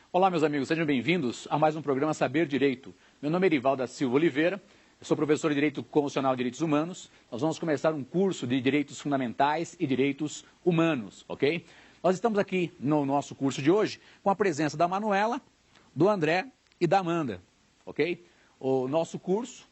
Olá, meus amigos, sejam bem-vindos a mais um programa Saber Direito. Meu nome é Erivaldo da Silva Oliveira, eu sou professor de Direito Constitucional e Direitos Humanos. Nós vamos começar um curso de Direitos Fundamentais e Direitos Humanos, ok? Nós estamos aqui no nosso curso de hoje com a presença da Manuela, do André e da Amanda, ok? O nosso curso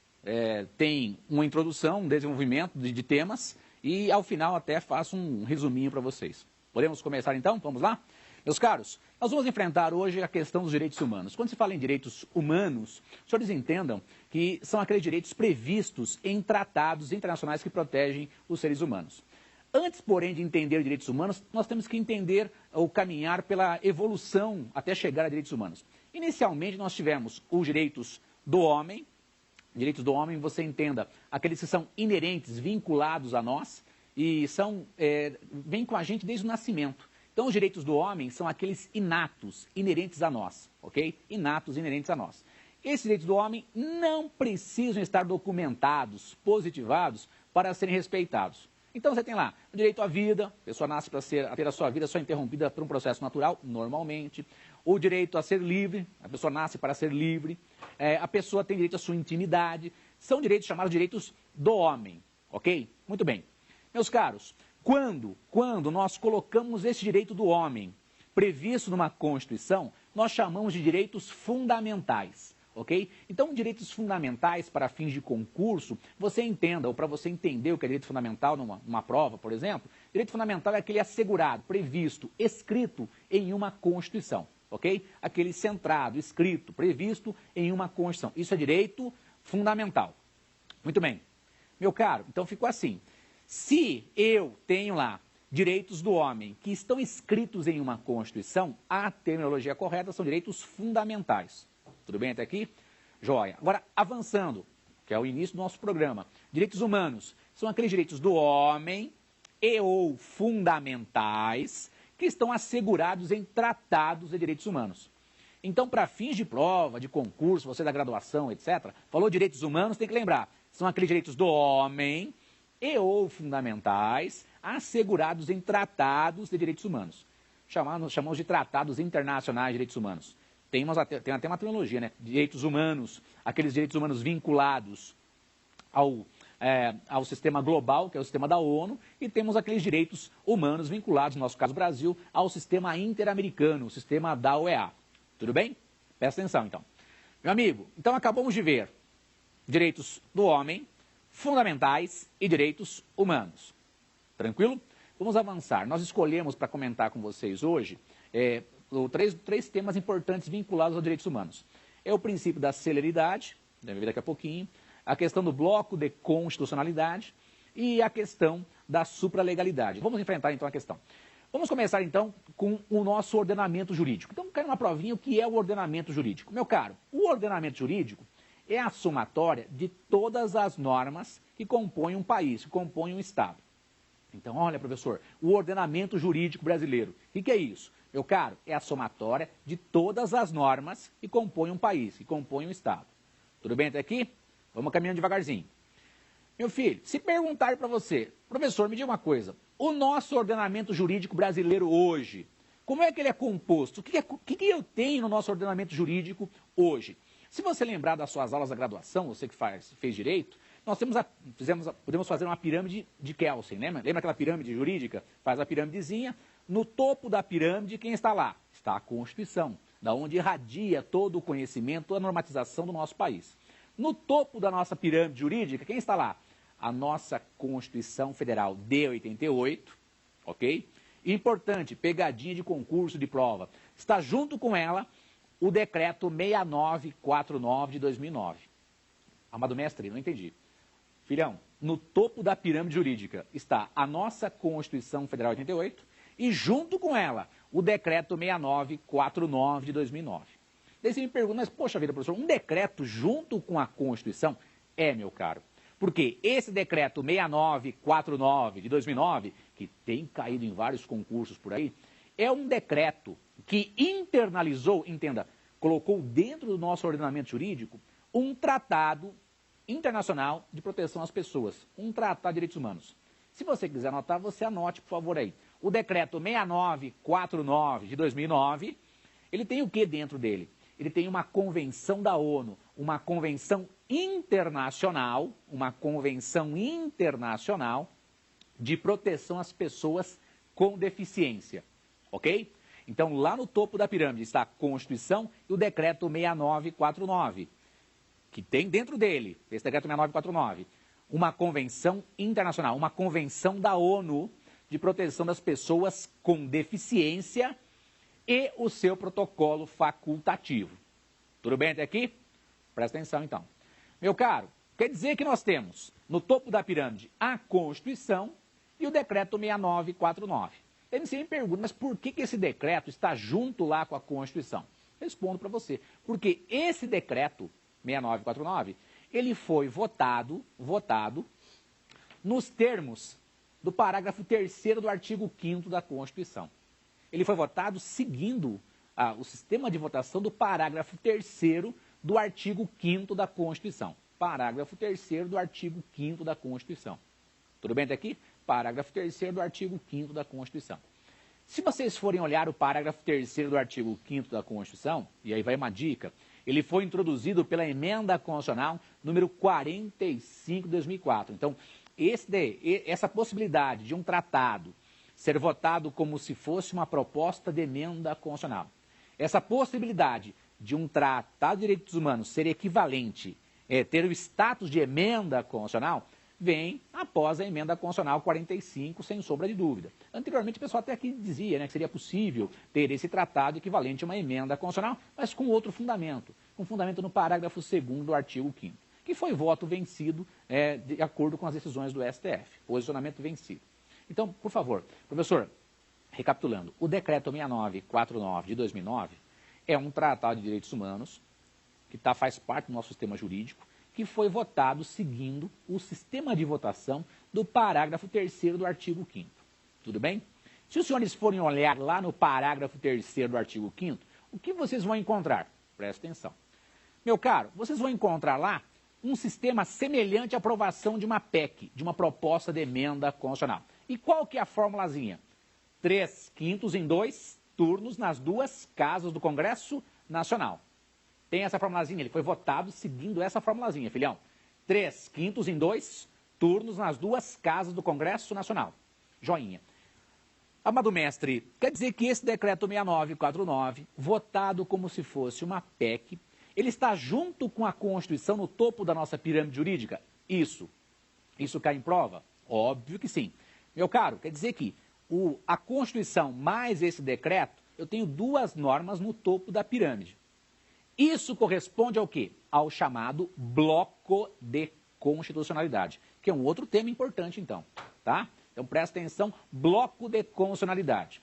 tem uma introdução, um desenvolvimento de temas e ao final até faço um resuminho para vocês. Podemos começar então? Vamos lá? Meus caros, nós vamos enfrentar hoje a questão dos direitos humanos. Quando se fala em direitos humanos, os senhores entendam que são aqueles direitos previstos em tratados internacionais que protegem os seres humanos. Antes, porém, de entender direitos humanos, nós temos que entender ou caminhar pela evolução até chegar a direitos humanos. Inicialmente, nós tivemos os direitos do homem. Direitos do homem, você entenda, aqueles que são inerentes, vinculados a nós e vêm com a gente desde o nascimento. Então, os direitos do homem são aqueles inatos, inerentes a nós, ok? Inatos, inerentes a nós. Esses direitos do homem não precisam estar documentados, positivados, para serem respeitados. Então, você tem lá o direito à vida, a pessoa nasce para ter a sua vida só interrompida por um processo natural, normalmente. O direito a ser livre, a pessoa nasce para ser livre. A pessoa tem direito à sua intimidade. São direitos chamados direitos do homem, ok? Muito bem. Meus caros, quando nós colocamos esse direito do homem previsto numa Constituição, nós chamamos de direitos fundamentais, ok? Então, direitos fundamentais para fins de concurso, você entenda, ou para você entender o que é direito fundamental numa prova, por exemplo, direito fundamental é aquele assegurado, previsto, escrito em uma Constituição, ok? Aquele centrado, escrito, previsto em uma Constituição. Isso é direito fundamental. Muito bem. Meu caro, então ficou assim. Se eu tenho lá direitos do homem que estão escritos em uma Constituição, a terminologia correta são direitos fundamentais. Tudo bem até aqui? Joia. Agora, avançando, que é o início do nosso programa. Direitos humanos são aqueles direitos do homem e ou fundamentais que estão assegurados em tratados de direitos humanos. Então, para fins de prova, de concurso, você da graduação, etc., falou direitos humanos, tem que lembrar, são aqueles direitos do homem e ou fundamentais assegurados em tratados de direitos humanos. Chamamos de tratados internacionais de direitos humanos. Tem até uma terminologia, né? Direitos humanos, aqueles direitos humanos vinculados ao sistema global, que é o sistema da ONU, e temos aqueles direitos humanos vinculados, no nosso caso Brasil, ao sistema interamericano, o sistema da OEA. Tudo bem? Presta atenção, então. Meu amigo, então acabamos de ver direitos do homem, fundamentais e direitos humanos. Tranquilo? Vamos avançar. Nós escolhemos para comentar com vocês hoje três temas importantes vinculados aos direitos humanos. É o princípio da celeridade, deve ver daqui a pouquinho, a questão do bloco de constitucionalidade e a questão da supralegalidade. Vamos enfrentar então a questão. Vamos começar então com o nosso ordenamento jurídico. Então, cai numa provinha o que é o ordenamento jurídico. Meu caro, o ordenamento jurídico é a somatória de todas as normas que compõem um país, que compõem um Estado. Então, olha, professor, o ordenamento jurídico brasileiro. O que é isso? Meu caro, é a somatória de todas as normas que compõem um país, que compõem um Estado. Tudo bem até aqui? Vamos caminhando devagarzinho. Meu filho, se perguntar para você, professor, me diga uma coisa, o nosso ordenamento jurídico brasileiro hoje, como é que ele é composto? O que eu tenho no nosso ordenamento jurídico hoje? Se você lembrar das suas aulas da graduação, você que fez direito, nós podemos fazer uma pirâmide de Kelsen, né? Lembra aquela pirâmide jurídica? Faz a pirâmidezinha, no topo da pirâmide quem está lá? Está a Constituição, da onde irradia todo o conhecimento, toda a normatização do nosso país. No topo da nossa pirâmide jurídica, quem está lá? A nossa Constituição Federal de 88, ok? Importante, pegadinha de concurso de prova. Está junto com ela o decreto 6949 de 2009. Amado mestre, não entendi. Filhão, no topo da pirâmide jurídica está a nossa Constituição Federal de 88 e junto com ela o decreto 6949 de 2009. Daí você me pergunta, mas poxa vida, professor, um decreto junto com a Constituição? Meu caro. Porque esse decreto 6949 de 2009, que tem caído em vários concursos por aí, é um decreto que internalizou, entenda, colocou dentro do nosso ordenamento jurídico um tratado internacional de proteção às pessoas, um tratado de direitos humanos. Se você quiser anotar, você anote, por favor, aí. O decreto 6949 de 2009, ele tem o que dentro dele? Ele tem uma convenção da ONU, uma convenção internacional de proteção às pessoas com deficiência, ok? Então, lá no topo da pirâmide está a Constituição e o Decreto 6949, que tem dentro dele, esse Decreto 6949, uma convenção internacional, uma convenção da ONU de proteção das pessoas com deficiência e o seu protocolo facultativo. Tudo bem até aqui? Presta atenção, então. Meu caro, quer dizer que nós temos no topo da pirâmide a Constituição e o Decreto 6949. Aí você me pergunta, mas por que esse decreto está junto lá com a Constituição? Respondo para você. Porque esse decreto 6949, ele foi votado nos termos do parágrafo 3º do artigo 5º da Constituição. Ele foi votado seguindo o sistema de votação do parágrafo 3º do artigo 5º da Constituição. Parágrafo 3º do artigo 5º da Constituição. Tudo bem até aqui? Parágrafo 3º do artigo 5º da Constituição. Se vocês forem olhar o parágrafo 3º do artigo 5º da Constituição, e aí vai uma dica, ele foi introduzido pela Emenda Constitucional número 45 de 2004. Então, essa possibilidade de um tratado ser votado como se fosse uma proposta de emenda constitucional, essa possibilidade de um tratado de direitos humanos ser equivalente, ter o status de emenda constitucional, vem após a Emenda Constitucional 45, sem sombra de dúvida. Anteriormente, o pessoal até aqui dizia, né, que seria possível ter esse tratado equivalente a uma emenda constitucional, mas com outro fundamento, com fundamento no parágrafo 2º do artigo 5º, que foi voto vencido de acordo com as decisões do STF, posicionamento vencido. Então, por favor, professor, recapitulando, o Decreto 6949 de 2009 é um tratado de direitos humanos que faz parte do nosso sistema jurídico, que foi votado seguindo o sistema de votação do parágrafo 3º do artigo 5º. Tudo bem? Se os senhores forem olhar lá no parágrafo 3º do artigo 5º, o que vocês vão encontrar? Presta atenção. Meu caro, vocês vão encontrar lá um sistema semelhante à aprovação de uma PEC, de uma proposta de emenda constitucional. E qual que é a formulazinha? 3/5 em 2 turnos nas 2 casas do Congresso Nacional. Tem essa formulazinha, ele foi votado seguindo essa formulazinha, filhão. 3/5 em 2 turnos nas 2 casas do Congresso Nacional. Joinha. Amado mestre, quer dizer que esse decreto 6949, votado como se fosse uma PEC, ele está junto com a Constituição no topo da nossa pirâmide jurídica? Isso. Isso cai em prova? Óbvio que sim. Meu caro, quer dizer que a Constituição mais esse decreto, eu tenho 2 normas no topo da pirâmide. Isso corresponde ao quê? Ao chamado bloco de constitucionalidade, que é um outro tema importante então, tá? Então presta atenção, bloco de constitucionalidade.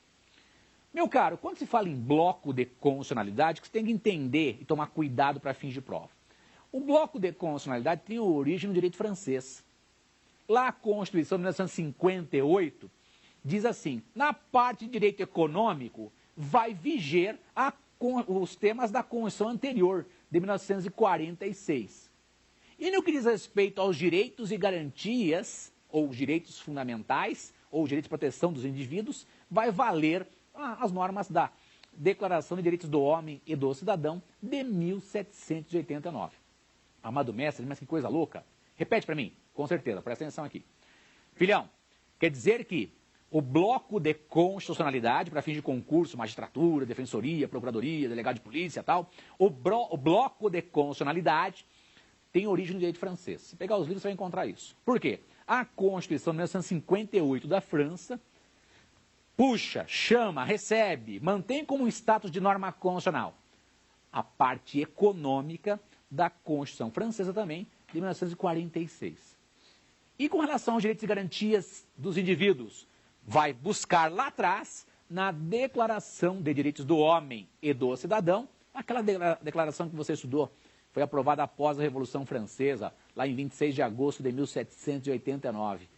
Meu caro, quando se fala em bloco de constitucionalidade, você tem que entender e tomar cuidado para fins de prova. O bloco de constitucionalidade tem origem no direito francês. Lá a Constituição de 1958 diz assim, na parte de direito econômico vai viger os temas da Constituição anterior, de 1946. E no que diz respeito aos direitos e garantias, ou direitos fundamentais, ou direitos de proteção dos indivíduos, vai valer as normas da Declaração de Direitos do Homem e do Cidadão, de 1789. Amado mestre, mas que coisa louca. Repete para mim, com certeza, presta atenção aqui. Filhão, quer dizer que o bloco de constitucionalidade, para fins de concurso, magistratura, defensoria, procuradoria, delegado de polícia e tal, o bloco de constitucionalidade tem origem no direito francês. Se pegar os livros, você vai encontrar isso. Por quê? A Constituição de 1958 da França puxa, chama, recebe, mantém como status de norma constitucional a parte econômica da Constituição francesa também, de 1946. E com relação aos direitos e garantias dos indivíduos, vai buscar lá atrás, na Declaração de Direitos do Homem e do Cidadão, aquela declaração que você estudou, foi aprovada após a Revolução Francesa, lá em 26 de agosto de 1789.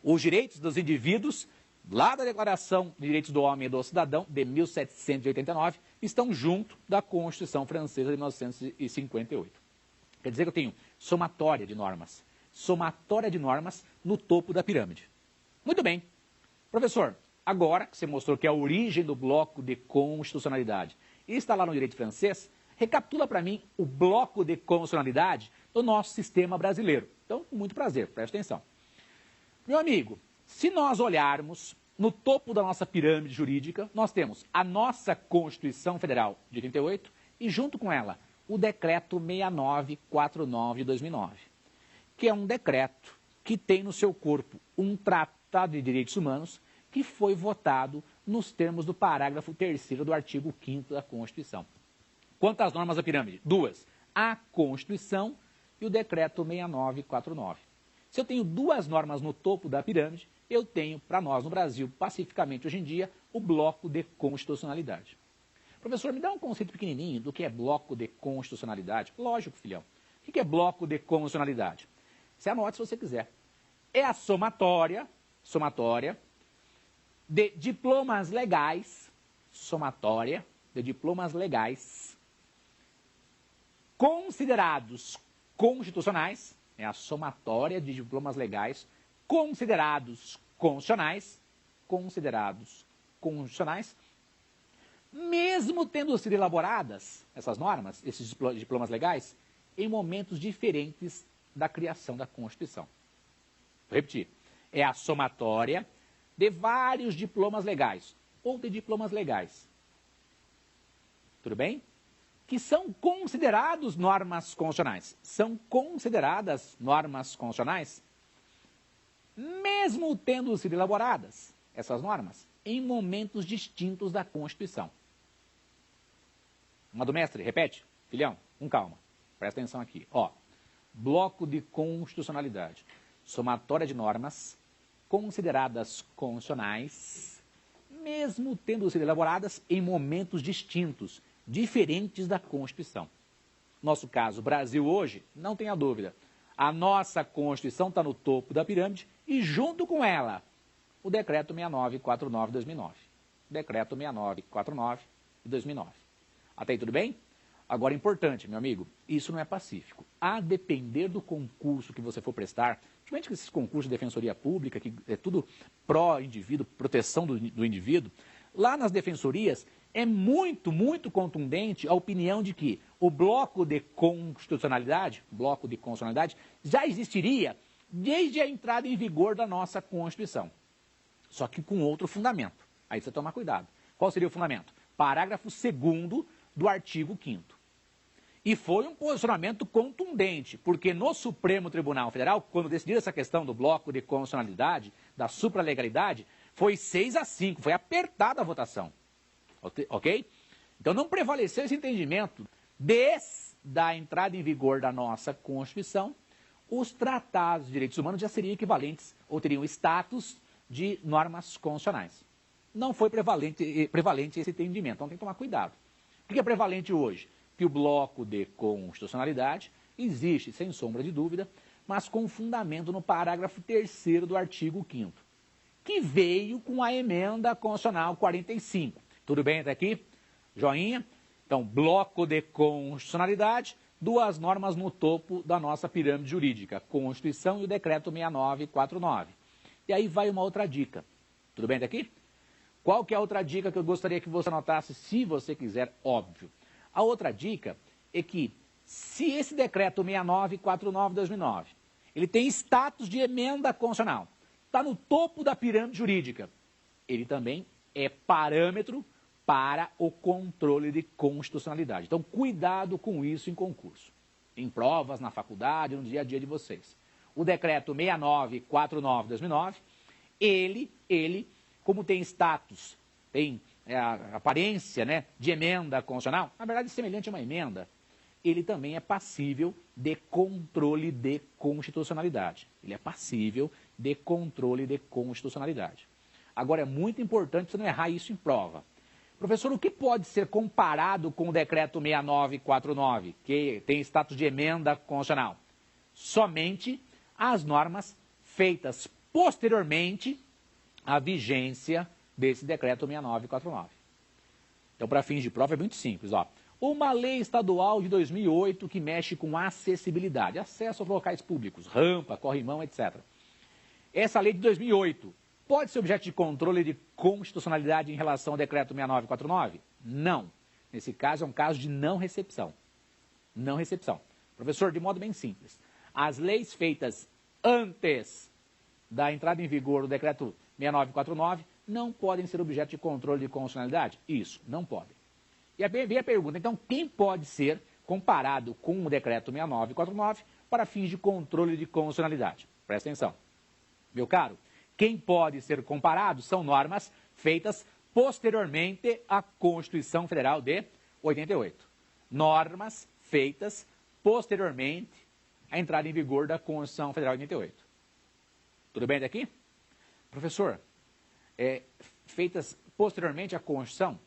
Os direitos dos indivíduos, lá da Declaração de Direitos do Homem e do Cidadão, de 1789, estão junto da Constituição Francesa de 1958. Quer dizer que eu tenho somatória de normas no topo da pirâmide. Muito bem. Professor, agora que você mostrou que é a origem do bloco de constitucionalidade e está lá no direito francês, recapitula para mim o bloco de constitucionalidade do nosso sistema brasileiro. Então, com muito prazer, preste atenção. Meu amigo, se nós olharmos no topo da nossa pirâmide jurídica, nós temos a nossa Constituição Federal de 88 e, junto com ela, o Decreto 6949 de 2009, que é um decreto que tem no seu corpo um Tratado de Direitos Humanos que foi votado nos termos do parágrafo 3º do artigo 5º da Constituição. Quantas normas da pirâmide? Duas. A Constituição e o Decreto 6949. Se eu tenho duas normas no topo da pirâmide, eu tenho, para nós no Brasil, pacificamente hoje em dia, o bloco de constitucionalidade. Professor, me dá um conceito pequenininho do que é bloco de constitucionalidade. Lógico, filhão. O que é bloco de constitucionalidade? Você anote se você quiser. É a somatória de diplomas legais, considerados constitucionais, é a somatória de diplomas legais considerados constitucionais, mesmo tendo sido elaboradas essas normas, esses diplomas legais, em momentos diferentes da criação da Constituição. Vou repetir. É a somatória de vários diplomas legais, ou de diplomas legais. Tudo bem? Que são considerados normas constitucionais. São consideradas normas constitucionais, mesmo tendo sido elaboradas essas normas em momentos distintos da Constituição. Amado mestre, repete. Filhão, com calma. Presta atenção aqui. Ó, bloco de constitucionalidade. Somatória de normas consideradas constitucionais, mesmo tendo sido elaboradas em momentos distintos, diferentes da Constituição. Nosso caso, Brasil hoje, não tenha dúvida, a nossa Constituição está no topo da pirâmide e junto com ela, o Decreto 6949 de 2009. Decreto 6949 de 2009. Até aí tudo bem? Agora, importante, meu amigo, isso não é pacífico. A depender do concurso que você for prestar, principalmente com esses concursos de defensoria pública, que é tudo pró-indivíduo, proteção do indivíduo, lá nas defensorias é muito, muito contundente a opinião de que o bloco de constitucionalidade já existiria desde a entrada em vigor da nossa Constituição. Só que com outro fundamento. Aí você toma cuidado. Qual seria o fundamento? Parágrafo 2º do artigo 5º. E foi um posicionamento contundente, porque no Supremo Tribunal Federal, quando decidiu essa questão do bloco de constitucionalidade, da supralegalidade, foi 6-5, foi apertada a votação. Ok? Então não prevaleceu esse entendimento. Desde a entrada em vigor da nossa Constituição, os tratados de direitos humanos já seriam equivalentes, ou teriam status de normas constitucionais. Não foi prevalente esse entendimento, então tem que tomar cuidado. O que é prevalente hoje? Que o bloco de constitucionalidade existe, sem sombra de dúvida, mas com fundamento no parágrafo 3º do artigo 5º, que veio com a emenda constitucional 45. Tudo bem até aqui? Joinha? Então, bloco de constitucionalidade, duas normas no topo da nossa pirâmide jurídica, Constituição e o Decreto 6949. E aí vai uma outra dica. Tudo bem até aqui? Qual que é a outra dica que eu gostaria que você anotasse, se você quiser, óbvio? A outra dica é que, se esse decreto 6949 de 2009, ele tem status de emenda constitucional, está no topo da pirâmide jurídica, ele também é parâmetro para o controle de constitucionalidade. Então, cuidado com isso em concurso, em provas, na faculdade, no dia a dia de vocês. O decreto 6949 de 2009, ele, como tem status, tem a aparência, né, de emenda constitucional, na verdade semelhante a uma emenda, ele também é passível de controle de constitucionalidade. Ele é passível de controle de constitucionalidade. Agora, é muito importante você não errar isso em prova. Professor, o que pode ser comparado com o decreto 6949, que tem status de emenda constitucional? Somente as normas feitas posteriormente à vigência desse decreto 6949. Então, para fins de prova, é muito simples. Ó. Uma lei estadual de 2008 que mexe com acessibilidade, acesso aos locais públicos, rampa, corrimão, etc. Essa lei de 2008 pode ser objeto de controle de constitucionalidade em relação ao decreto 6949? Não. Nesse caso, é um caso de não recepção. Não recepção. Professor, de modo bem simples, as leis feitas antes da entrada em vigor do decreto 6949 não podem ser objeto de controle de constitucionalidade? Isso, não podem. E vem a pergunta, então, quem pode ser comparado com o decreto 6949 para fins de controle de constitucionalidade? Presta atenção. Meu caro, quem pode ser comparado são normas feitas posteriormente à Constituição Federal de 88. Normas feitas posteriormente à entrada em vigor da Constituição Federal de 88. Tudo bem daqui? Professor, feitas posteriormente à Constituição?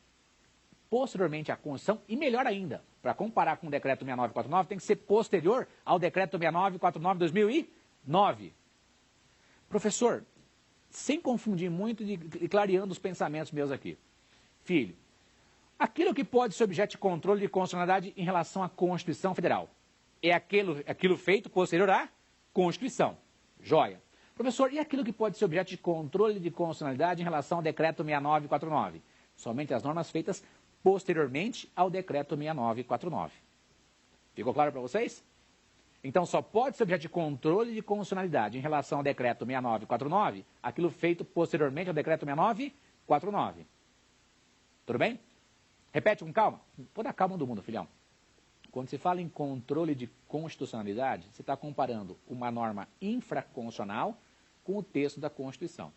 Posteriormente à Constituição, e melhor ainda, para comparar com o decreto 6949, tem que ser posterior ao decreto 6949 de 2009. Professor, sem confundir muito e clareando os pensamentos meus aqui. Filho, aquilo que pode ser objeto de controle de constitucionalidade em relação à Constituição Federal é aquilo feito posterior à Constituição. Joia. Professor, e aquilo que pode ser objeto de controle de constitucionalidade em relação ao decreto 6949? Somente as normas feitas posteriormente ao decreto 6949. Ficou claro para vocês? Então, só pode ser objeto de controle de constitucionalidade em relação ao decreto 6949, aquilo feito posteriormente ao decreto 6949. Tudo bem? Repete com calma. Toda a calma do mundo, filhão. Quando se fala em controle de constitucionalidade, você está comparando uma norma infraconstitucional com o texto da Constituição.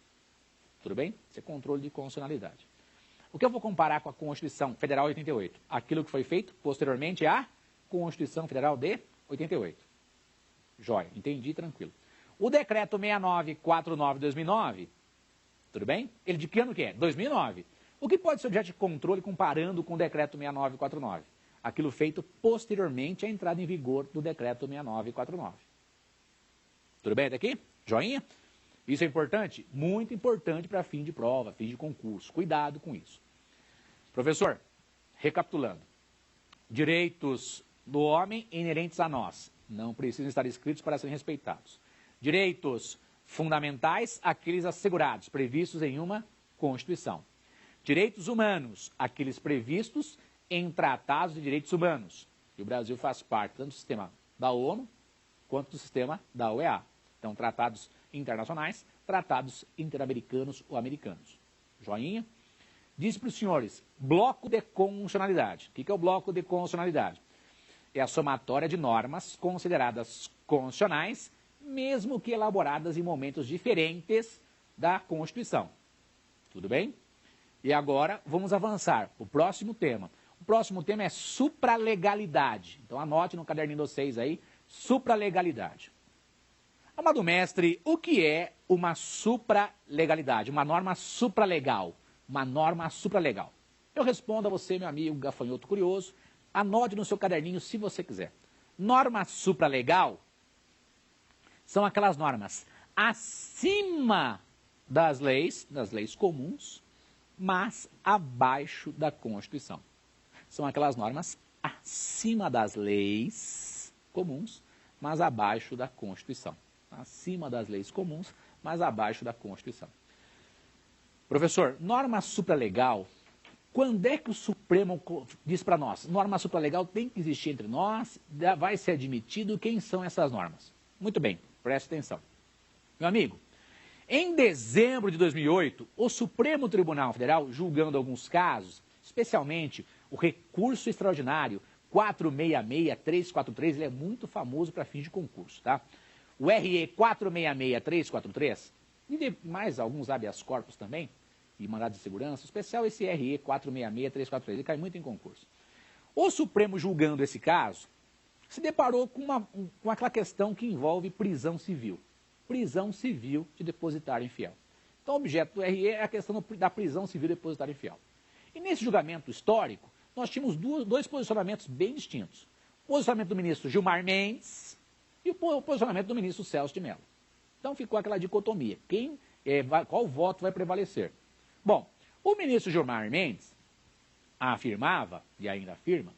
Tudo bem? Isso é controle de constitucionalidade. O que eu vou comparar com a Constituição Federal de 88? Aquilo que foi feito posteriormente à Constituição Federal de 88. Jóia, entendi, tranquilo. O decreto 6949 de 2009, tudo bem? Ele de que ano que é? 2009. O que pode ser objeto de controle comparando com o decreto 6949? Aquilo feito posteriormente à entrada em vigor do decreto 6949. Tudo bem até aqui? Joinha? Isso é importante? Muito importante para fim de prova, fim de concurso. Cuidado com isso. Professor, recapitulando. Direitos do homem inerentes a nós não precisam estar escritos para serem respeitados. Direitos fundamentais, aqueles assegurados, previstos em uma Constituição. Direitos humanos, aqueles previstos em tratados de direitos humanos. E o Brasil faz parte tanto do sistema da ONU quanto do sistema da OEA. Então, tratados internacionais, tratados interamericanos ou americanos. Joinha? Disse para os senhores, bloco de constitucionalidade. O que é o bloco de constitucionalidade? É a somatória de normas consideradas constitucionais, mesmo que elaboradas em momentos diferentes da Constituição. Tudo bem? E agora vamos avançar para o próximo tema. O próximo tema é supralegalidade. Então anote no caderninho de vocês aí, supralegalidade. Amado mestre, o que é uma supralegalidade? Uma norma supralegal. Uma norma supralegal. Eu respondo a você, meu amigo gafanhoto curioso. Anote no seu caderninho se você quiser. Norma supralegal são aquelas normas acima das leis comuns, mas abaixo da Constituição. São aquelas normas acima das leis comuns, mas abaixo da Constituição. Acima das leis comuns, mas abaixo da Constituição. Professor, norma supralegal, quando é que o Supremo diz para nós? Norma supralegal tem que existir entre nós, vai ser admitido, quem são essas normas? Muito bem, preste atenção. Meu amigo, em dezembro de 2008, o Supremo Tribunal Federal, julgando alguns casos, especialmente o recurso extraordinário 466343, ele é muito famoso para fins de concurso, tá? O RE 466343, e mais alguns habeas corpus também, e mandados de segurança, especial esse RE 466343, ele cai muito em concurso. O Supremo, julgando esse caso, se deparou com aquela questão que envolve prisão civil. Prisão civil de depositário infiel. Então, o objeto do RE é a questão da prisão civil de depositário infiel. E nesse julgamento histórico, nós tínhamos dois posicionamentos bem distintos. O posicionamento do ministro Gilmar Mendes e o posicionamento do ministro Celso de Mello. Então, ficou aquela dicotomia. Qual voto vai prevalecer? Bom, o ministro Gilmar Mendes afirmava, e ainda afirma,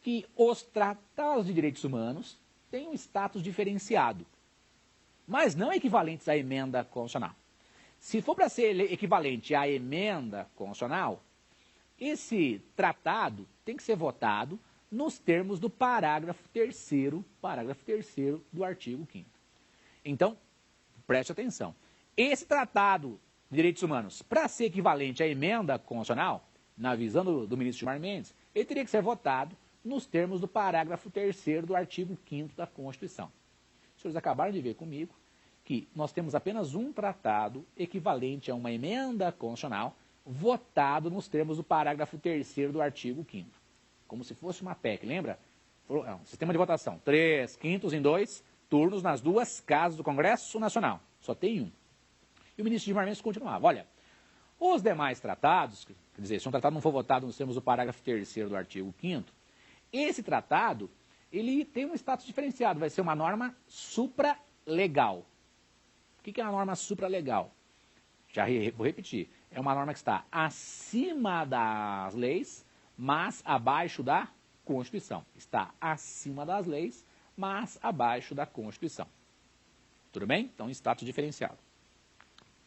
que os tratados de direitos humanos têm um status diferenciado, mas não equivalentes à emenda constitucional. Se for para ser equivalente à emenda constitucional, esse tratado tem que ser votado nos termos do parágrafo 3º do artigo 5º. Então, preste atenção. Esse tratado de direitos humanos, para ser equivalente à emenda constitucional, na visão do ministro Gilmar Mendes, ele teria que ser votado nos termos do parágrafo 3º do artigo 5º da Constituição. Os senhores acabaram de ver comigo que nós temos apenas um tratado equivalente a uma emenda constitucional votado nos termos do parágrafo 3º do artigo 5º. Como se fosse uma PEC, lembra? Sistema de votação, 3/5 em 2 turnos nas duas casas do Congresso Nacional. Só tem um. E o ministro Gilmar Mendes continuava, olha, os demais tratados, quer dizer, se um tratado não for votado nos termos do parágrafo 3º do artigo 5º, esse tratado, ele tem um status diferenciado, vai ser uma norma supralegal. O que é uma norma supralegal? Já vou repetir, é uma norma que está acima das leis, mas abaixo da Constituição. Está acima das leis, mas abaixo da Constituição. Tudo bem? Então, status diferenciado.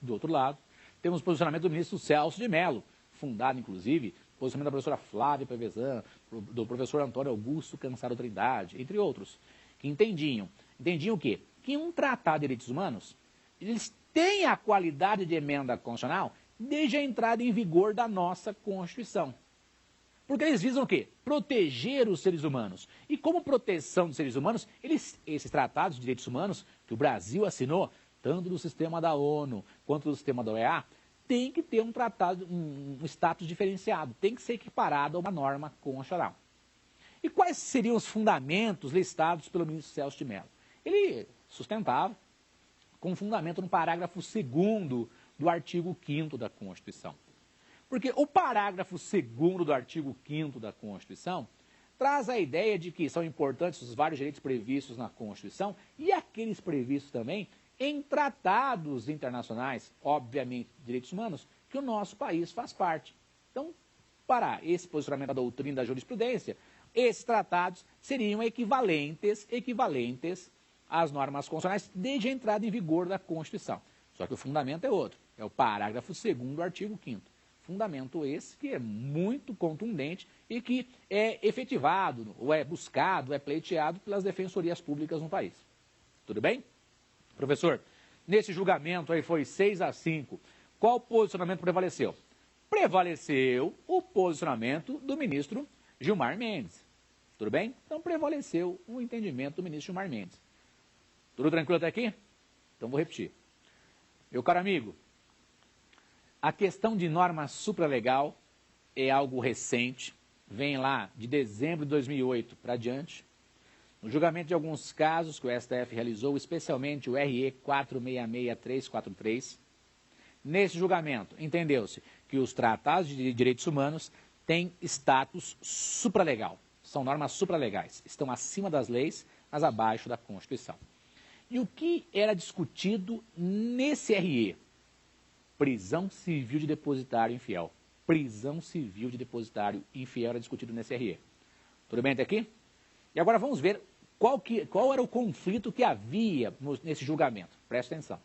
Do outro lado, temos o posicionamento do ministro Celso de Mello, fundado, inclusive, posicionamento da professora Flávia Pevezan, do professor Antônio Augusto Cansado Trindade, entre outros, que entendiam o quê? Que um tratado de direitos humanos, eles têm a qualidade de emenda constitucional desde a entrada em vigor da nossa Constituição. Porque eles visam o quê? Proteger os seres humanos. E como proteção dos seres humanos, esses tratados de direitos humanos que o Brasil assinou, tanto do sistema da ONU quanto do sistema da OEA, tem que ter um tratado, um status diferenciado, tem que ser equiparado a uma norma constitucional. E quais seriam os fundamentos listados pelo ministro Celso de Mello? Ele sustentava com fundamento no parágrafo 2º do artigo 5º da Constituição. Porque o parágrafo 2º do artigo 5º da Constituição traz a ideia de que são importantes os vários direitos previstos na Constituição e aqueles previstos também em tratados internacionais, obviamente, direitos humanos, que o nosso país faz parte. Então, para esse posicionamento da doutrina e da jurisprudência, esses tratados seriam equivalentes às normas constitucionais desde a entrada em vigor da Constituição. Só que o fundamento é outro, é o parágrafo 2º do artigo 5º. Fundamento esse que é muito contundente e que é efetivado, ou é buscado, é pleiteado pelas defensorias públicas no país. Tudo bem? Professor, nesse julgamento aí foi 6-5, qual posicionamento prevaleceu? Prevaleceu o posicionamento do ministro Gilmar Mendes. Tudo bem? Então prevaleceu o entendimento do ministro Gilmar Mendes. Tudo tranquilo até aqui? Então vou repetir. Meu caro amigo, a questão de norma supralegal é algo recente, vem lá de dezembro de 2008 para diante. No julgamento de alguns casos que o STF realizou, especialmente o RE 466343, nesse julgamento entendeu-se que os tratados de direitos humanos têm status supralegal, são normas supralegais, estão acima das leis, mas abaixo da Constituição. E o que era discutido nesse RE? Prisão civil de depositário infiel. Prisão civil de depositário infiel era discutido nesse RE. Tudo bem até aqui? E agora vamos ver qual era o conflito que havia nesse julgamento. Presta atenção.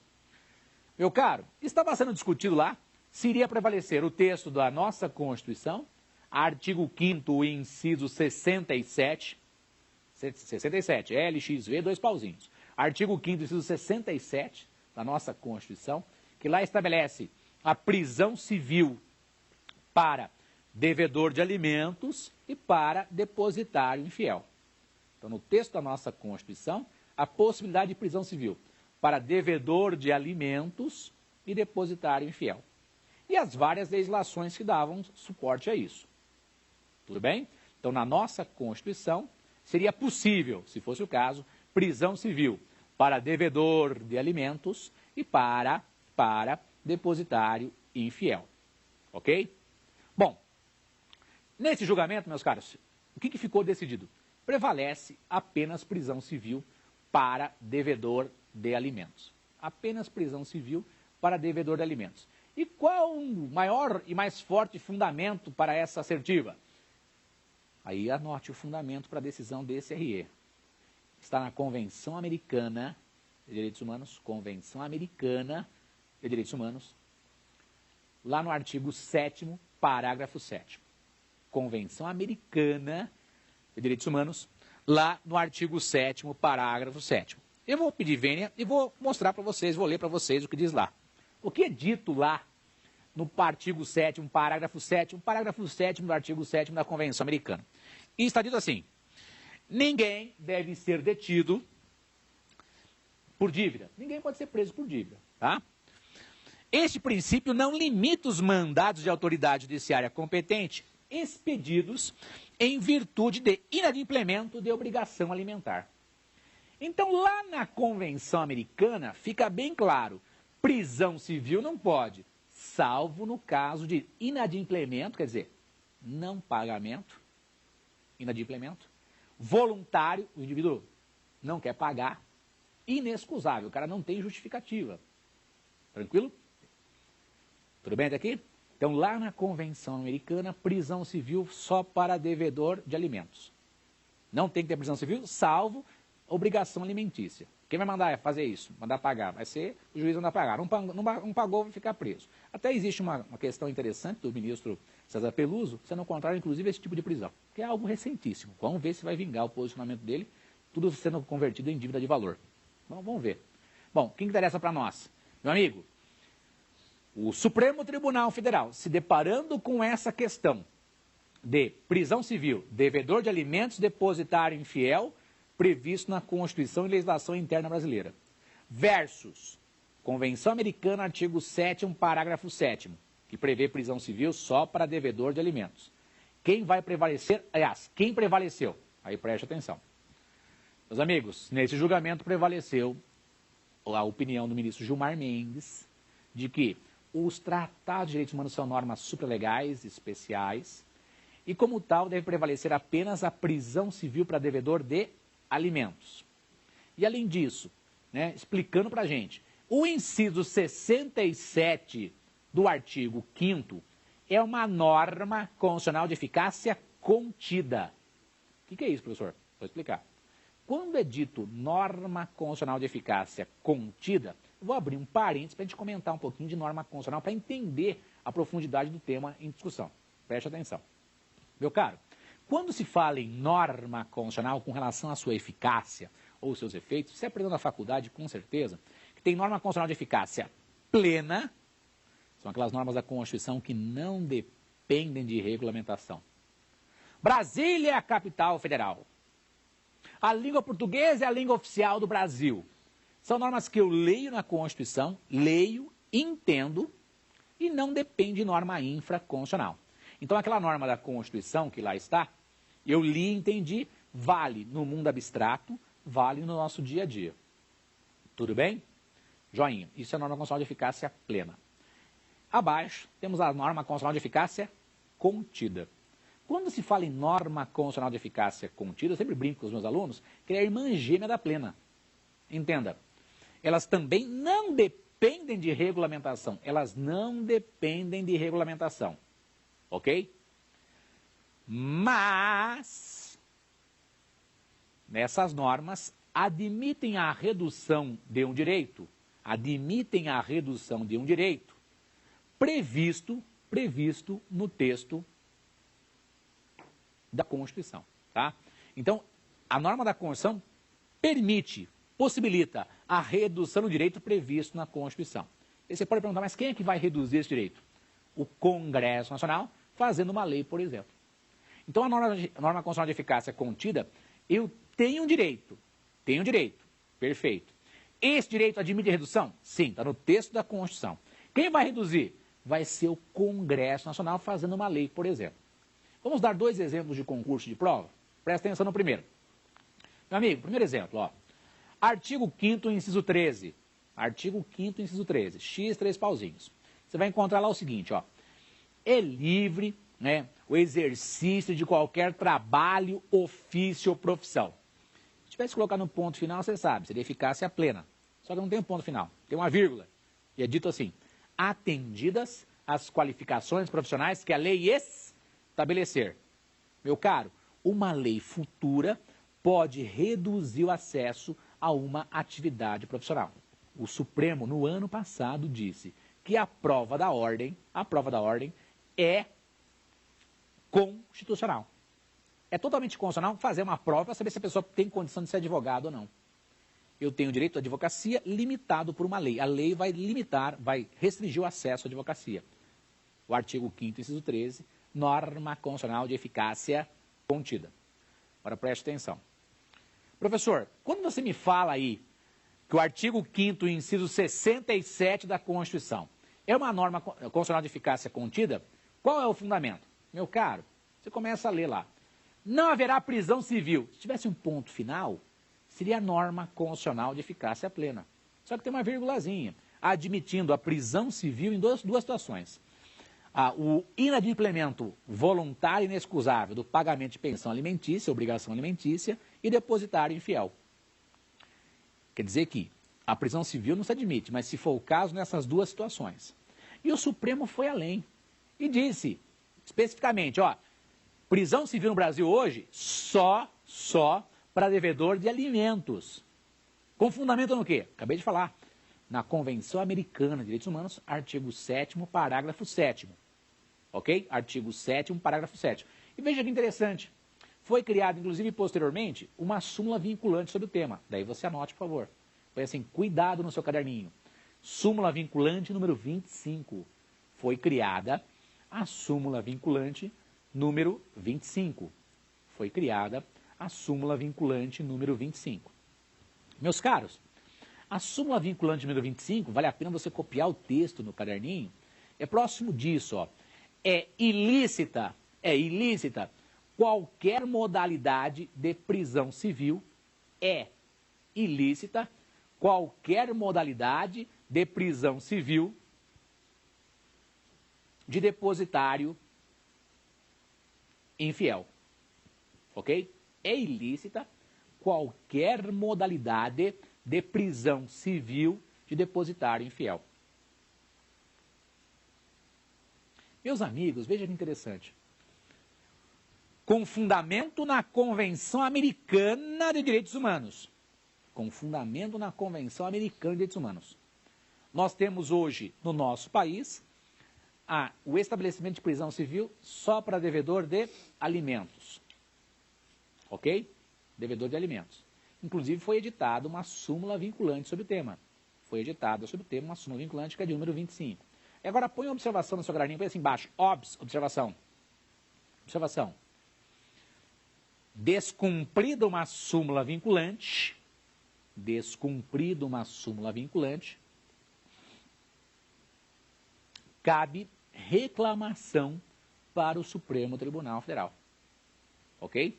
Meu caro, estava sendo discutido lá se iria prevalecer o texto da nossa Constituição, artigo 5º, inciso 67, LXV, 2 pauzinhos. Artigo 5º, inciso 67 da nossa Constituição, que lá estabelece a prisão civil para devedor de alimentos e para depositário infiel. Então, no texto da nossa Constituição, a possibilidade de prisão civil para devedor de alimentos e depositário infiel. E as várias legislações que davam suporte a isso. Tudo bem? Então, na nossa Constituição, seria possível, se fosse o caso, prisão civil para devedor de alimentos e para depositário infiel. Ok? Bom, nesse julgamento, meus caros, o que ficou decidido? Prevalece apenas prisão civil para devedor de alimentos. Apenas prisão civil para devedor de alimentos. E qual o maior e mais forte fundamento para essa assertiva? Aí anote o fundamento para a decisão desse RE. Está na Convenção Americana de Direitos Humanos, Convenção Americana de Direitos Humanos, lá no artigo 7º, parágrafo 7º. Convenção Americana de Direitos Humanos, lá no artigo 7º, parágrafo 7º. Eu vou pedir vênia e vou mostrar para vocês, vou ler para vocês o que diz lá. O que é dito lá no artigo 7º, parágrafo 7º do artigo 7º da Convenção Americana. E está dito assim: ninguém deve ser detido por dívida. Ninguém pode ser preso por dívida, tá? Este princípio não limita os mandados de autoridade judiciária competente expedidos em virtude de inadimplemento de obrigação alimentar. Então, lá na Convenção Americana, fica bem claro, prisão civil não pode, salvo no caso de inadimplemento, quer dizer, não pagamento, inadimplemento, voluntário, o indivíduo não quer pagar, inexcusável, o cara não tem justificativa. Tranquilo? Tudo bem até aqui? Então, lá na Convenção Americana, prisão civil só para devedor de alimentos. Não tem que ter prisão civil, salvo obrigação alimentícia. Quem vai mandar fazer isso? Mandar pagar? Vai ser o juiz mandar pagar. Não pagou, vai ficar preso. Até existe uma questão interessante do ministro César Peluso, sendo contrário, inclusive, a esse tipo de prisão, que é algo recentíssimo. Vamos ver se vai vingar o posicionamento dele, tudo sendo convertido em dívida de valor. Bom, vamos ver. Bom, o que interessa para nós? Meu amigo, o Supremo Tribunal Federal, se deparando com essa questão de prisão civil, devedor de alimentos, depositário infiel, previsto na Constituição e legislação interna brasileira, versus Convenção Americana, artigo 7º, parágrafo 7º, que prevê prisão civil só para devedor de alimentos. Quem vai prevalecer? Aliás, quem prevaleceu? Aí preste atenção. Meus amigos, nesse julgamento prevaleceu a opinião do ministro Gilmar Mendes de que os tratados de direitos humanos são normas supralegais, especiais, e como tal deve prevalecer apenas a prisão civil para devedor de alimentos. E além disso, né, explicando para a gente, o inciso 67 do artigo 5º é uma norma constitucional de eficácia contida. O que é isso, professor? Vou explicar. Quando é dito norma constitucional de eficácia contida, eu vou abrir um parênteses para a gente comentar um pouquinho de norma constitucional para entender a profundidade do tema em discussão. Preste atenção. Meu caro, quando se fala em norma constitucional com relação à sua eficácia ou seus efeitos, você aprendeu na faculdade, com certeza, que tem norma constitucional de eficácia plena, são aquelas normas da Constituição que não dependem de regulamentação. Brasília é a capital federal. A língua portuguesa é a língua oficial do Brasil. São normas que eu leio na Constituição, leio, entendo e não depende de norma infraconstitucional. Então, aquela norma da Constituição que lá está, eu li e entendi, vale no mundo abstrato, vale no nosso dia a dia. Tudo bem? Joinha. Isso é a norma constitucional de eficácia plena. Abaixo, temos a norma constitucional de eficácia contida. Quando se fala em norma constitucional de eficácia contida, eu sempre brinco com os meus alunos, que é a irmã gêmea da plena. Entenda, elas também não dependem de regulamentação. Elas não dependem de regulamentação. Ok? Mas, nessas normas, admitem a redução de um direito, previsto no texto da Constituição, tá? Então, a norma da Constituição possibilita a redução do direito previsto na Constituição. E você pode perguntar, mas quem é que vai reduzir esse direito? O Congresso Nacional, fazendo uma lei, por exemplo. Então, a norma constitucional de eficácia contida, eu tenho um direito, perfeito. Esse direito admite redução? Sim, está no texto da Constituição. Quem vai reduzir? Vai ser o Congresso Nacional fazendo uma lei, por exemplo. Vamos dar 2 exemplos de concurso de prova? Presta atenção no primeiro. Meu amigo, primeiro exemplo, ó. Artigo 5º, inciso 13. Artigo 5º, inciso 13. X, 3 pauzinhos. Você vai encontrar lá o seguinte, ó. É livre, né, o exercício de qualquer trabalho, ofício ou profissão. Se tivesse colocado no ponto final, você sabe, seria eficácia plena. Só que não tem um ponto final, tem uma vírgula. E é dito assim, atendidas as qualificações profissionais que a lei estabelecer. Meu caro, uma lei futura pode reduzir o acesso a uma atividade profissional. O Supremo, no ano passado, disse que a prova da ordem é constitucional. É totalmente constitucional fazer uma prova para saber se a pessoa tem condição de ser advogado ou não. Eu tenho direito à advocacia limitado por uma lei. A lei vai limitar, vai restringir o acesso à advocacia. O artigo 5º, inciso 13, norma constitucional de eficácia contida. Agora preste atenção. Professor, quando você me fala aí que o artigo 5º, inciso 67 da Constituição é uma norma constitucional de eficácia contida, qual é o fundamento? Meu caro, você começa a ler lá. Não haverá prisão civil. Se tivesse um ponto final, seria a norma constitucional de eficácia plena. Só que tem uma vírgulazinha, admitindo a prisão civil em duas situações. O inadimplemento voluntário e inexcusável do pagamento de pensão alimentícia, obrigação alimentícia, e depositário infiel. Quer dizer que a prisão civil não se admite, mas se for o caso, nessas duas situações. E o Supremo foi além e disse, especificamente, ó, prisão civil no Brasil hoje, só para devedor de alimentos. Com fundamento no quê? Acabei de falar. Na Convenção Americana de Direitos Humanos, artigo 7º, parágrafo 7º. Ok? Artigo 7º, parágrafo 7º. E veja que interessante. Foi criada, inclusive, posteriormente, uma súmula vinculante sobre o tema. Daí você anote, por favor. Põe assim, cuidado no seu caderninho. Súmula vinculante número 25. Foi criada a súmula vinculante número 25. Foi criada a súmula vinculante número 25. Meus caros, a súmula vinculante número 25, vale a pena você copiar o texto no caderninho, é próximo disso, ó. É ilícita qualquer modalidade de prisão civil, é ilícita qualquer modalidade de prisão civil de depositário infiel, ok? É ilícita qualquer modalidade de prisão civil de depositário infiel. Meus amigos, veja que interessante. Com fundamento na Convenção Americana de Direitos Humanos. Com fundamento na Convenção Americana de Direitos Humanos. Nós temos hoje, no nosso país, o estabelecimento de prisão civil só para devedor de alimentos. Ok? Devedor de alimentos. Inclusive foi editada uma súmula vinculante sobre o tema. Foi editada sobre o tema uma súmula vinculante que é de número 25. E agora põe uma observação no seu caderninho, põe assim embaixo. Observação. Observação. Descumprida uma súmula vinculante, cabe reclamação para o Supremo Tribunal Federal. Ok?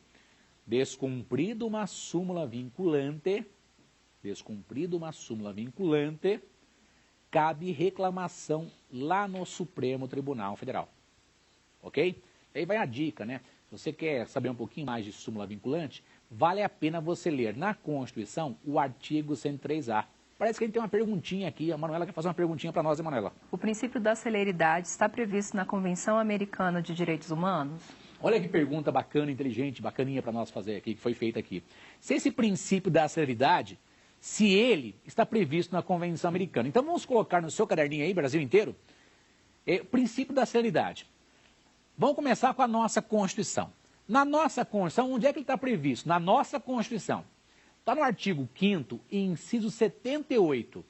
Descumprida uma súmula vinculante, cabe reclamação lá no Supremo Tribunal Federal. Ok? Aí vai a dica, né? Se você quer saber um pouquinho mais de súmula vinculante, vale a pena você ler na Constituição o artigo 103A. Parece que a gente tem uma perguntinha aqui. A Manuela quer fazer uma perguntinha para nós, hein, Manuela? O princípio da celeridade está previsto na Convenção Americana de Direitos Humanos? Olha que pergunta bacana, inteligente, bacaninha para nós fazer aqui, que foi feita aqui. Se esse princípio da celeridade, se ele está previsto na Convenção Americana. Então vamos colocar no seu caderninho aí, Brasil inteiro, o princípio da celeridade. Vamos começar com a nossa Constituição. Na nossa Constituição, onde é que ele está previsto? Na nossa Constituição. Está no artigo 5º, inciso 78.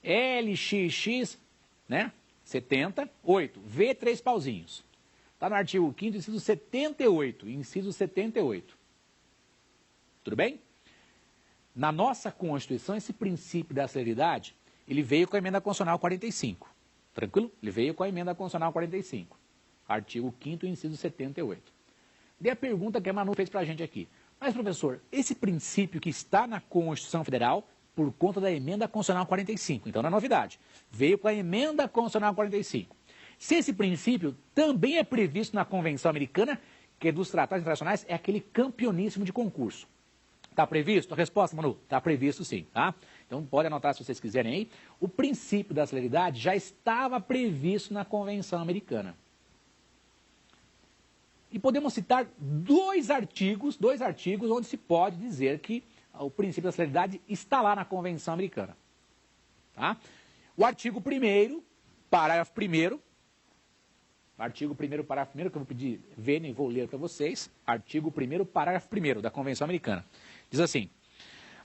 LXX, né? 78. V, 3 pauzinhos. Está no artigo 5º, inciso 78. Inciso 78. Tudo bem? Na nossa Constituição, esse princípio da celeridade, ele veio com a emenda constitucional 45. Tranquilo? Ele veio com a emenda constitucional 45. Artigo 5º, inciso 78. Daí a pergunta que a Manu fez para a gente aqui. Mas, professor, esse princípio que está na Constituição Federal, por conta da emenda constitucional 45, então não é novidade, veio com a emenda constitucional 45. Se esse princípio também é previsto na Convenção Americana, que é dos tratados internacionais, é aquele campeoníssimo de concurso. Está previsto? A resposta, Manu, está previsto sim, tá? Então pode anotar se vocês quiserem aí. O princípio da celeridade já estava previsto na Convenção Americana. E podemos citar dois artigos onde se pode dizer que o princípio da celeridade está lá na Convenção Americana. Tá? O artigo 1º, parágrafo 1º, artigo 1º, parágrafo 1º, que eu vou pedir, verem e vou ler para vocês. Artigo 1º, parágrafo 1º da Convenção Americana. Diz assim: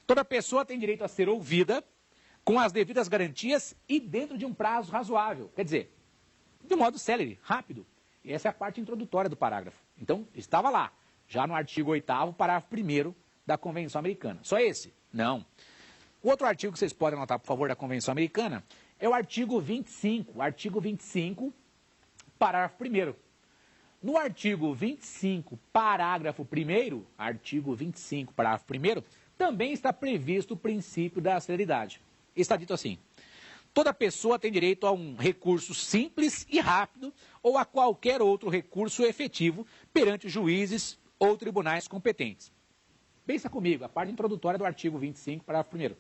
toda pessoa tem direito a ser ouvida com as devidas garantias e dentro de um prazo razoável. Quer dizer, de um modo célere, rápido. E essa é a parte introdutória do parágrafo. Então, estava lá, já no artigo 8º, parágrafo 1º da Convenção Americana. Só esse? Não. O outro artigo que vocês podem anotar, por favor, da Convenção Americana, é o artigo 25. Artigo 25, parágrafo 1º. No artigo 25, parágrafo 1º, artigo 25, parágrafo 1º, também está previsto o princípio da celeridade. Está dito assim: toda pessoa tem direito a um recurso simples e rápido ou a qualquer outro recurso efetivo perante juízes ou tribunais competentes. Pensa comigo, a parte introdutória do artigo 25, parágrafo 1º.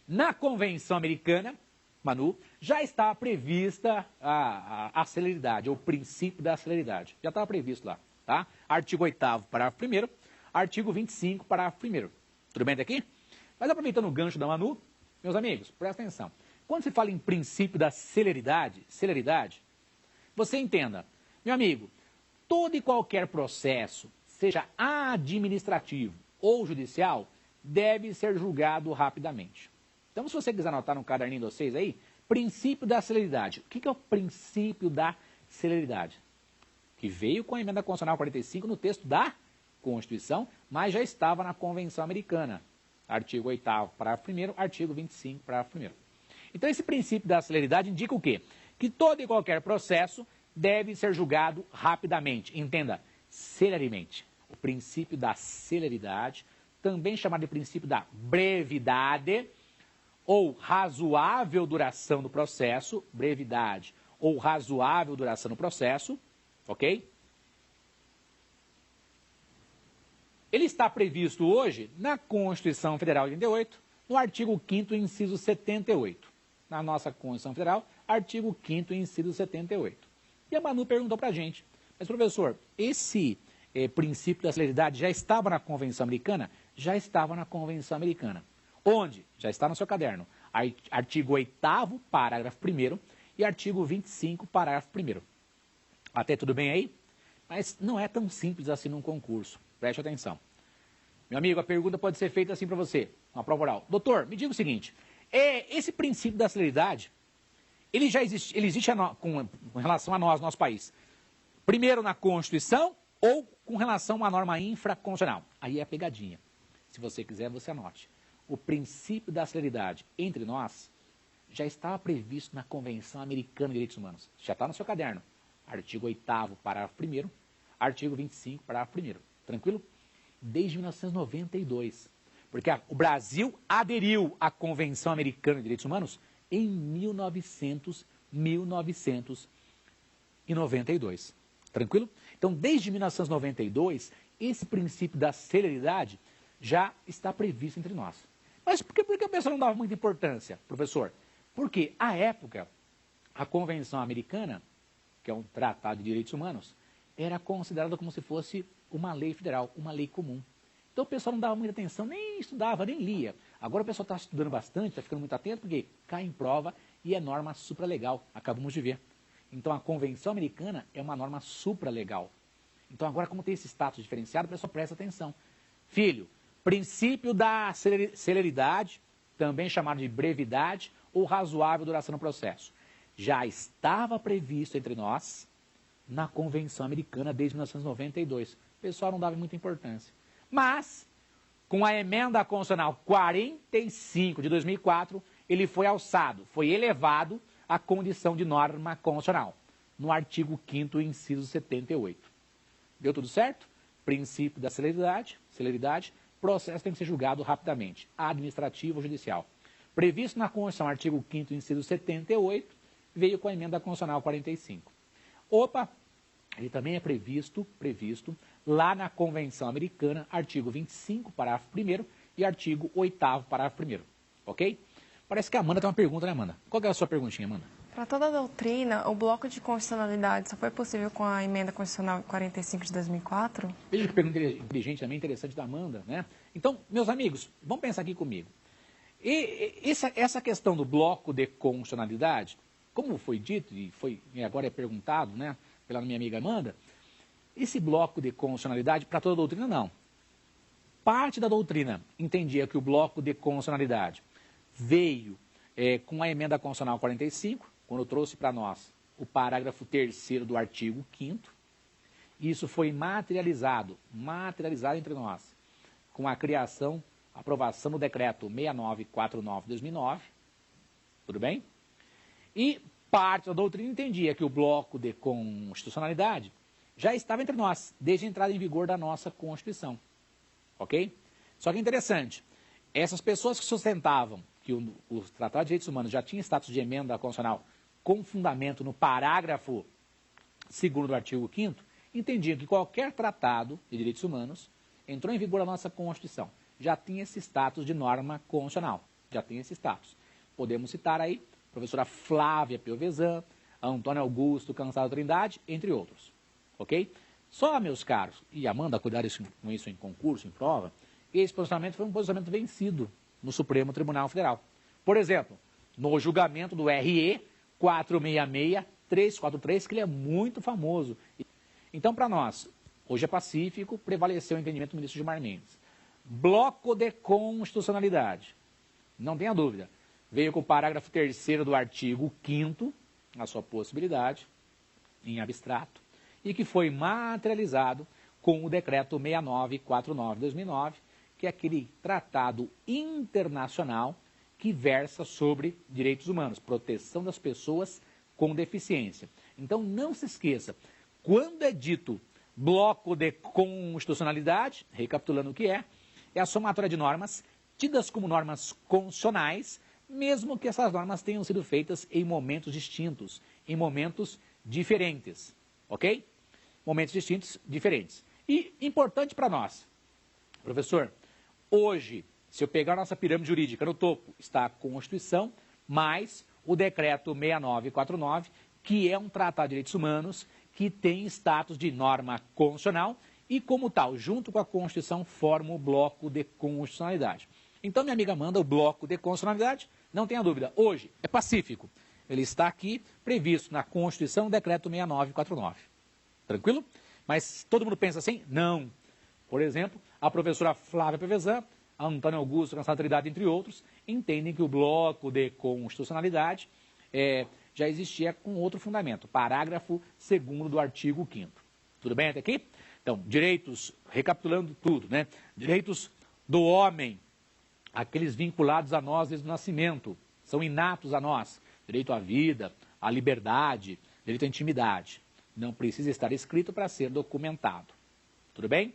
Na Convenção Americana, Manu, já estava prevista a celeridade, ou o princípio da celeridade. Já estava previsto lá, tá? Artigo 8º, parágrafo 1º, artigo 25, parágrafo 1º. Tudo bem daqui? Mas aproveitando o gancho da Manu, meus amigos, presta atenção. Quando se fala em princípio da celeridade, você entenda, meu amigo, todo e qualquer processo, seja administrativo ou judicial, deve ser julgado rapidamente. Então, se você quiser anotar no caderninho de vocês aí, princípio da celeridade. O que é o princípio da celeridade? Que veio com a emenda constitucional 45 no texto da Constituição, mas já estava na Convenção Americana. Artigo 8º, parágrafo 1º, artigo 25, parágrafo 1º. Então, esse princípio da celeridade indica o quê? Que todo e qualquer processo deve ser julgado rapidamente. Entenda, celeremente. O princípio da celeridade, também chamado de princípio da brevidade, ou razoável duração do processo, brevidade ou razoável duração do processo, ok? Ele está previsto hoje na Constituição Federal de 88, no artigo 5º, inciso 78. Na nossa Constituição Federal, artigo 5º, inciso 78. E a Manu perguntou para a gente, mas professor, esse princípio da celeridade já estava na Convenção Americana? Já estava na Convenção Americana. Onde? Já está no seu caderno. Artigo 8º, parágrafo 1º e artigo 25, parágrafo 1º. Até tudo bem aí? Mas não é tão simples assim num concurso. Preste atenção. Meu amigo, a pergunta pode ser feita assim para você, uma prova oral. Doutor, me diga o seguinte, esse princípio da celeridade, ele já existe, com relação a nós, nosso país, primeiro na Constituição ou com relação a uma norma infraconstitucional? Aí é a pegadinha. Se você quiser, você anote. O princípio da celeridade entre nós já estava previsto na Convenção Americana de Direitos Humanos. Já está no seu caderno. Artigo 8º, parágrafo 1º, artigo 25, parágrafo 1º. Tranquilo? Desde 1992. Porque o Brasil aderiu à Convenção Americana de Direitos Humanos em 1992. Tranquilo? Então, desde 1992, esse princípio da celeridade já está previsto entre nós. Mas por que a pessoa não dava muita importância, professor? Porque, à época, a Convenção Americana, que é um tratado de direitos humanos, era considerada como se fosse uma lei federal, uma lei comum. Então o pessoal não dava muita atenção, nem estudava, nem lia. Agora o pessoal está estudando bastante, está ficando muito atento, porque cai em prova e é norma supralegal, acabamos de ver. Então a Convenção Americana é uma norma supralegal. Então agora, como tem esse status diferenciado, o pessoal presta atenção. Filho, princípio da celeridade, também chamado de brevidade ou razoável duração do processo, já estava previsto entre nós na Convenção Americana desde 1992. O pessoal não dava muita importância. Mas, com a emenda constitucional 45 de 2004, ele foi alçado, foi elevado à condição de norma constitucional, no artigo 5º, inciso 78. Deu tudo certo? Princípio da celeridade, processo tem que ser julgado rapidamente, administrativo ou judicial. Previsto na Constituição, artigo 5º, inciso 78, veio com a emenda constitucional 45. Ele também é previsto lá na Convenção Americana, artigo 25, parágrafo 1º e artigo 8º, parágrafo 1º. Ok? Parece que a Amanda tem uma pergunta, né, Amanda? Qual que é a sua perguntinha, Amanda? Para toda a doutrina, o bloco de constitucionalidade só foi possível com a emenda constitucional 45 de 2004? Veja que pergunta inteligente também, interessante da Amanda, né? Então, meus amigos, vamos pensar aqui comigo. Essa questão do bloco de constitucionalidade, como foi dito e agora é perguntado, né, pela minha amiga Amanda, esse bloco de constitucionalidade para toda a doutrina não. Parte da doutrina entendia que o bloco de constitucionalidade veio com a emenda constitucional 45, quando trouxe para nós o parágrafo 3º do artigo 5º. Isso foi materializado entre nós, com a aprovação do decreto 6949 de 2009, tudo bem? E parte da doutrina entendia que o bloco de constitucionalidade já estava entre nós, desde a entrada em vigor da nossa Constituição, ok? Só que é interessante, essas pessoas que sustentavam que o Tratado de Direitos Humanos já tinha status de emenda constitucional com fundamento no parágrafo 2º do artigo 5º, entendiam que qualquer tratado de direitos humanos entrou em vigor a nossa Constituição. Já tinha esse status de norma constitucional. Já tem esse status. Podemos citar aí a professora Flávia Piovesan, Antônio Augusto Cansado Trindade, entre outros. Ok? Só, meus caros, e Amanda, cuidar com isso em concurso, em prova, esse posicionamento foi um posicionamento vencido no Supremo Tribunal Federal. Por exemplo, no julgamento do RE 466-343, que ele é muito famoso. Então, para nós, hoje é pacífico, prevaleceu o entendimento do ministro Gilmar Mendes. Bloco de constitucionalidade, não tenha dúvida, veio com o parágrafo 3º do artigo 5º, a sua possibilidade, em abstrato, e que foi materializado com o decreto 6949 de 2009, que é aquele tratado internacional que versa sobre direitos humanos, proteção das pessoas com deficiência. Então, não se esqueça, quando é dito bloco de constitucionalidade, recapitulando o que é a somatória de normas tidas como normas constitucionais, mesmo que essas normas tenham sido feitas em momentos distintos, em momentos diferentes, ok? Momentos distintos, diferentes. E importante para nós, professor, hoje, se eu pegar a nossa pirâmide jurídica, no topo está a Constituição, mais o decreto 6949, que é um tratado de direitos humanos, que tem status de norma constitucional e, como tal, junto com a Constituição, forma o bloco de constitucionalidade. Então, minha amiga Amanda, o bloco de constitucionalidade, não tenha dúvida, hoje é pacífico. Ele está aqui previsto na Constituição, decreto 6949. Tranquilo? Mas todo mundo pensa assim? Não. Por exemplo, a professora Flávia Piovesan, Antônio Augusto Cansado Trindade, entre outros, entendem que o bloco de constitucionalidade já existia com outro fundamento, parágrafo 2º do artigo 5º. Tudo bem até aqui? Então, direitos, recapitulando tudo, né? Direitos do homem, aqueles vinculados a nós desde o nascimento, são inatos a nós. Direito à vida, à liberdade, direito à intimidade. Não precisa estar escrito para ser documentado. Tudo bem?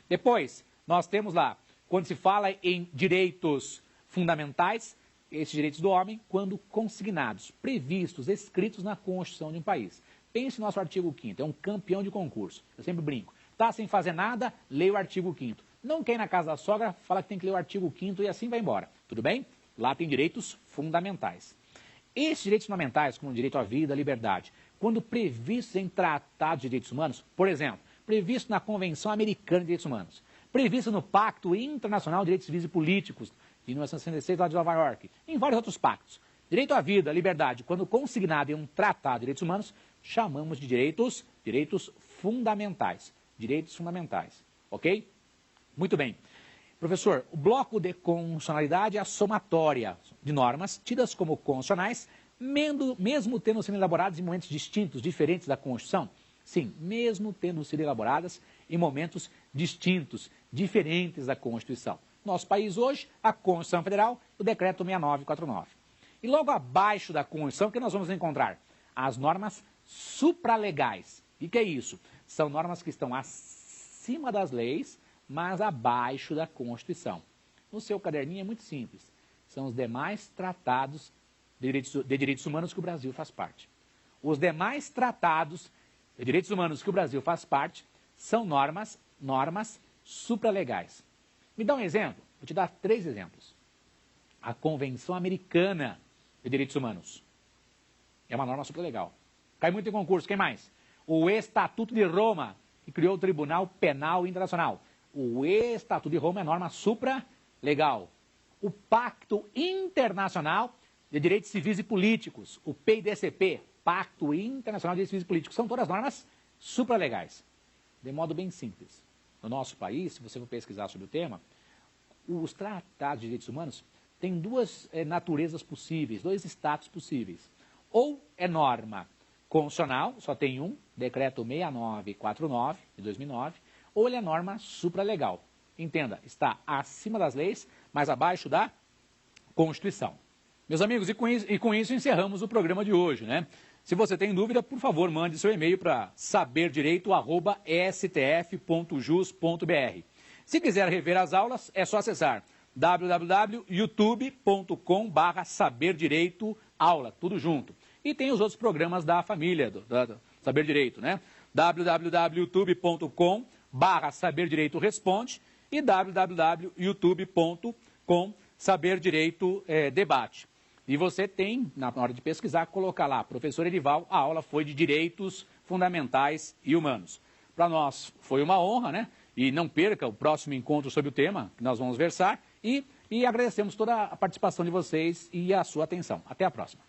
Depois, nós temos lá, quando se fala em direitos fundamentais, esses direitos do homem, quando consignados, previstos, escritos na Constituição de um país. Pense no nosso artigo 5º, é um campeão de concurso. Eu sempre brinco. Está sem fazer nada, leia o artigo 5º. Não quer ir na casa da sogra, fala que tem que ler o artigo 5º e assim vai embora. Tudo bem? Lá tem direitos fundamentais. Esses direitos fundamentais, como o direito à vida, à liberdade, quando previstos em tratados de direitos humanos, por exemplo, previsto na Convenção Americana de Direitos Humanos, previsto no Pacto Internacional de Direitos Civis e Políticos, de 1966, lá de Nova York, em vários outros pactos. Direito à vida, à liberdade, quando consignado em um tratado de direitos humanos, chamamos de direitos fundamentais. Direitos fundamentais, ok? Muito bem. Professor, o bloco de constitucionalidade é a somatória de normas tidas como constitucionais, mesmo tendo sido elaboradas em momentos distintos, diferentes da Constituição. Sim, mesmo tendo sido elaboradas em momentos distintos, diferentes da Constituição. Nosso país hoje, a Constituição Federal, o Decreto 6949. E logo abaixo da Constituição, o que nós vamos encontrar? As normas supralegais. E o que é isso? São normas que estão acima das leis, mas abaixo da Constituição. No seu caderninho é muito simples. São os demais tratados de direitos humanos que o Brasil faz parte. Os demais tratados de direitos humanos que o Brasil faz parte são normas supralegais. Me dá um exemplo? Vou te dar 3 exemplos. A Convenção Americana de Direitos Humanos é uma norma supralegal. Cai muito em concurso. Quem mais? O Estatuto de Roma, que criou o Tribunal Penal Internacional. O Estatuto de Roma é norma supralegal. O Pacto Internacional de de Direitos Civis e Políticos, o PIDCP, Pacto Internacional de Direitos Civis e Políticos. São todas normas supralegais, de modo bem simples. No nosso país, se você for pesquisar sobre o tema, os tratados de direitos humanos têm duas naturezas possíveis, dois status possíveis. Ou é norma constitucional, só tem um, Decreto 6949, de 2009, ou ele é norma supralegal. Entenda, está acima das leis, mas abaixo da Constituição. Meus amigos, e com isso encerramos o programa de hoje, né? Se você tem dúvida, por favor, mande seu e-mail para saberdireito@stf.jus.br. Se quiser rever as aulas, é só acessar www.youtube.com/saberdireitoaula, tudo junto. E tem os outros programas da família, do Saber Direito, né? www.youtube.com/saberdireitoresponde e www.youtube.com/saberdireitodebate. E você tem, na hora de pesquisar, colocar lá, professor Erival, a aula foi de Direitos Fundamentais e Humanos. Para nós foi uma honra, né? E não perca o próximo encontro sobre o tema, que nós vamos versar. E agradecemos toda a participação de vocês e a sua atenção. Até a próxima.